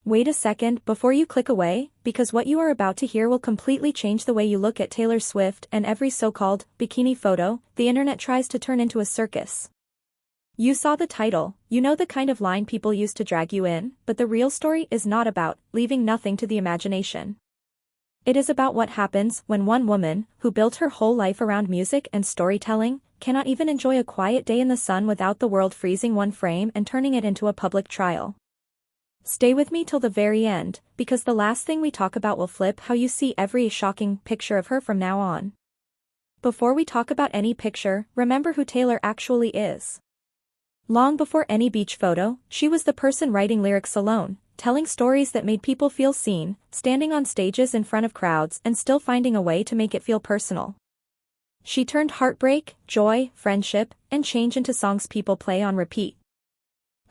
Wait a second before you click away, because what you are about to hear will completely change the way you look at Taylor Swift, and every so-called bikini photo the internet tries to turn into a circus. You saw the title, you know the kind of line people use to drag you in, but the real story is not about leaving nothing to the imagination. It is about what happens when one woman, who built her whole life around music and storytelling, cannot even enjoy a quiet day in the sun without the world freezing one frame and turning it into a public trial. Stay with me till the very end, because the last thing we talk about will flip how you see every shocking picture of her from now on. Before we talk about any picture, remember who Taylor actually is. Long before any beach photo, she was the person writing lyrics alone, telling stories that made people feel seen, standing on stages in front of crowds and still finding a way to make it feel personal. She turned heartbreak, joy, friendship, and change into songs people play on repeat.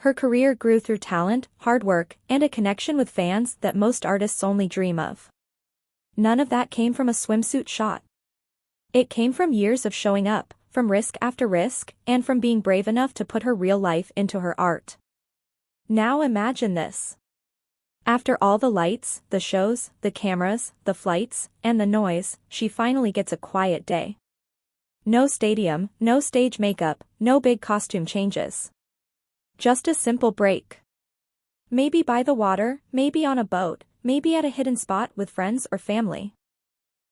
Her career grew through talent, hard work, and a connection with fans that most artists only dream of. None of that came from a swimsuit shot. It came from years of showing up, from risk after risk, and from being brave enough to put her real life into her art. Now imagine this. After all the lights, the shows, the cameras, the flights, and the noise, she finally gets a quiet day. No stadium, no stage makeup, no big costume changes. Just a simple break. Maybe by the water, maybe on a boat, maybe at a hidden spot with friends or family.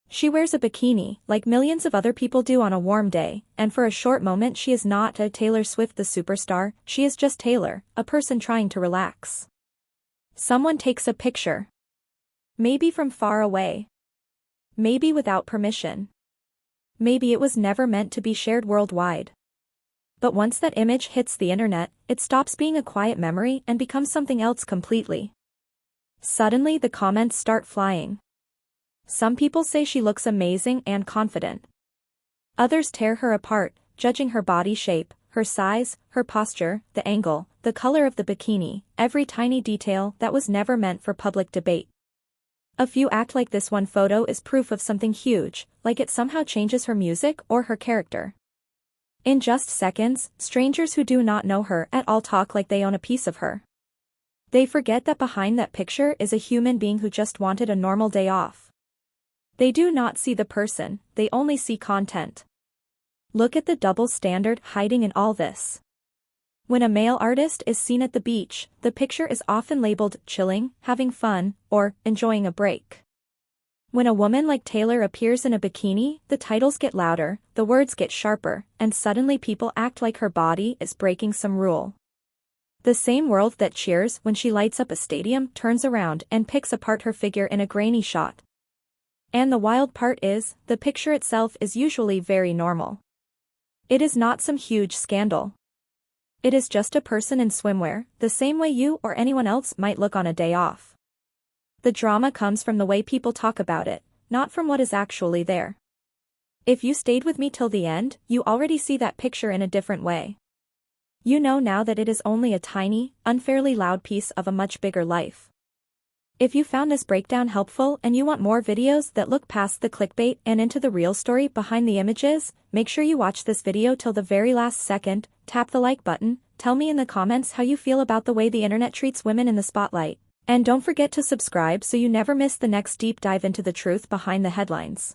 She wears a bikini, like millions of other people do on a warm day, and for a short moment she is not a Taylor Swift the superstar, she is just Taylor, a person trying to relax. Someone takes a picture. Maybe from far away. Maybe without permission. Maybe it was never meant to be shared worldwide. But once that image hits the internet, it stops being a quiet memory and becomes something else completely. Suddenly the comments start flying. Some people say she looks amazing and confident. Others tear her apart, judging her body shape, her size, her posture, the angle, the color of the bikini, every tiny detail that was never meant for public debate. A few act like this one photo is proof of something huge, like it somehow changes her music or her character. In just seconds, strangers who do not know her at all talk like they own a piece of her. They forget that behind that picture is a human being who just wanted a normal day off. They do not see the person, they only see content. Look at the double standard hiding in all this. When a male artist is seen at the beach, the picture is often labeled chilling, having fun, or enjoying a break. When a woman like Taylor appears in a bikini, the titles get louder, the words get sharper, and suddenly people act like her body is breaking some rule. The same world that cheers when she lights up a stadium turns around and picks apart her figure in a grainy shot. And the wild part is, the picture itself is usually very normal. It is not some huge scandal. It is just a person in swimwear, the same way you or anyone else might look on a day off. The drama comes from the way people talk about it, not from what is actually there. If you stayed with me till the end, you already see that picture in a different way. You know now that it is only a tiny, unfairly loud piece of a much bigger life. If you found this breakdown helpful and you want more videos that look past the clickbait and into the real story behind the images, make sure you watch this video till the very last second, tap the like button, tell me in the comments how you feel about the way the internet treats women in the spotlight. And don't forget to subscribe so you never miss the next deep dive into the truth behind the headlines.